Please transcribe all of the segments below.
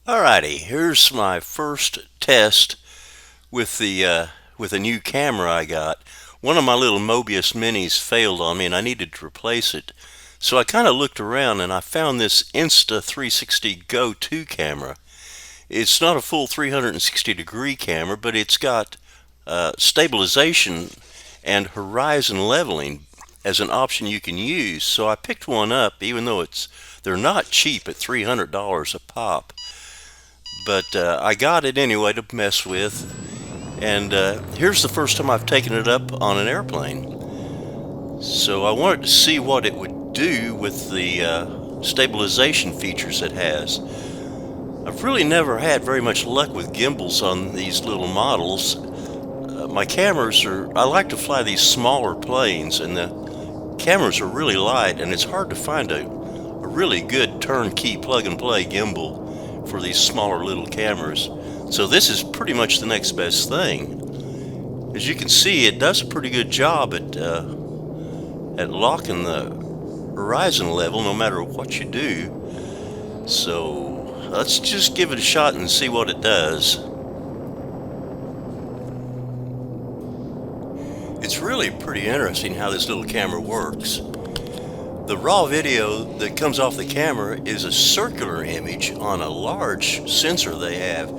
Alrighty, here's my first test with a new camera I got. One of my little Mobius minis failed on me and I needed to replace it. So I kind of looked around and I found this Insta360 GO 2 camera. It's not a full 360-degree camera, but it's got stabilization and horizon leveling as an option you can use. So I picked one up, even though they're not cheap at $300 a pop. But I got it anyway to mess with, and here's the first time I've taken it up on an airplane. So I wanted to see what it would do with the stabilization features it has. I've really never had very much luck with gimbals on these little models. My cameras I like to fly these smaller planes, and the cameras are really light, and it's hard to find a really good turnkey plug-and-play gimbal for these smaller little cameras. So this is pretty much the next best thing. As you can see, it does a pretty good job at locking the horizon level no matter what you do. So let's just give it a shot and see what it does. It's really pretty interesting how this little camera works. The raw video that comes off the camera is a circular image on a large sensor they have.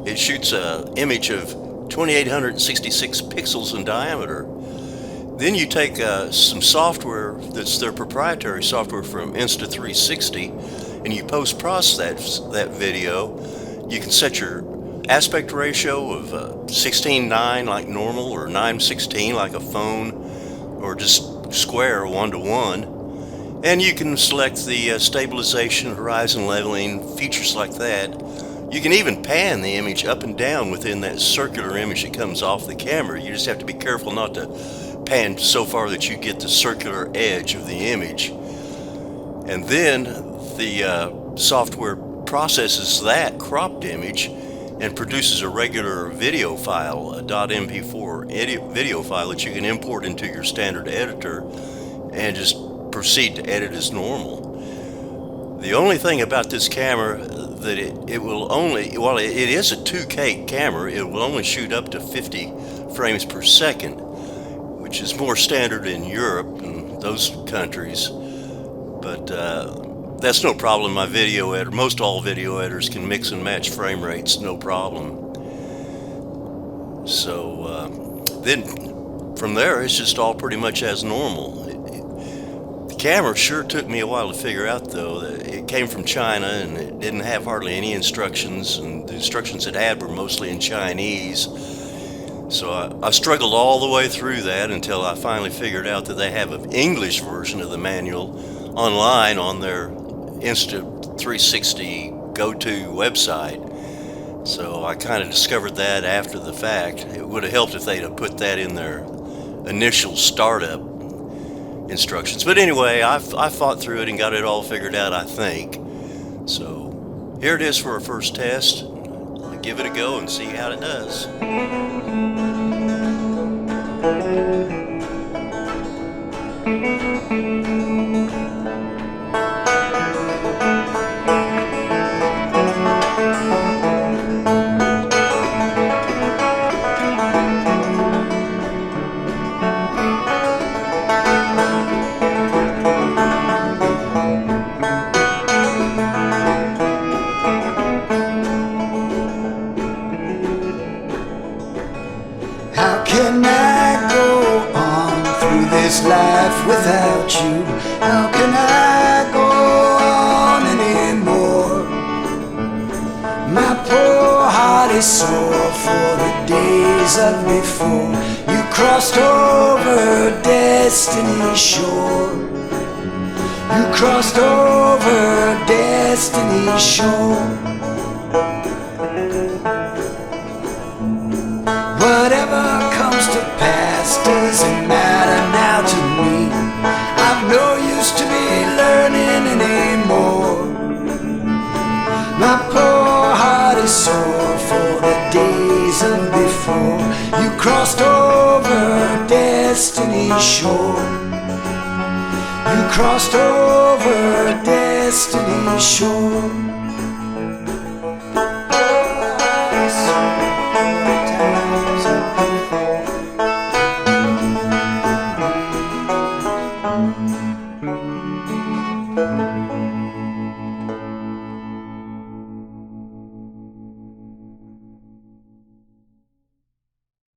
It shoots an image of 2866 pixels in diameter. Then you take some software that's their proprietary software from Insta360 and you post-process that video. You can set your aspect ratio of 16:9 like normal, or 9:16 like a phone, or just square 1:1. And you can select the stabilization, horizon leveling, features like that. You can even pan the image up and down within that circular image that comes off the camera. You just have to be careful not to pan so far that you get the circular edge of the image. And then the software processes that cropped image and produces a regular video file, a .mp4 video file that you can import into your standard editor and just proceed to edit as normal. The only thing about this camera that it will only, while it is a 2K camera, it will only shoot up to 50 frames per second, which is more standard in Europe and those countries. But that's no problem. My video editor, most all video editors can mix and match frame rates, no problem. So then from there, it's just all pretty much as normal. The camera sure took me a while to figure out, though. It came from China and it didn't have hardly any instructions, and the instructions it had were mostly in Chinese. So I struggled all the way through that until I finally figured out that they have an English version of the manual online on their Insta360 GO 2 website. So I kind of discovered that after the fact. It would have helped if they'd have put that in their initial startup instructions. But anyway, I fought through it and got it all figured out, I think. So here it is for our first test. I'll give it a go and see how it does. How can I go on through this life without you? How can I go on anymore? My poor heart is sore for the days of before you crossed over destiny's shore. You crossed over destiny's shore. Whatever comes to pass doesn't matter now to me. I've no use to be learning anymore. My poor heart is sore for the days of before you crossed over destiny's shore. You crossed over destiny's shore. you.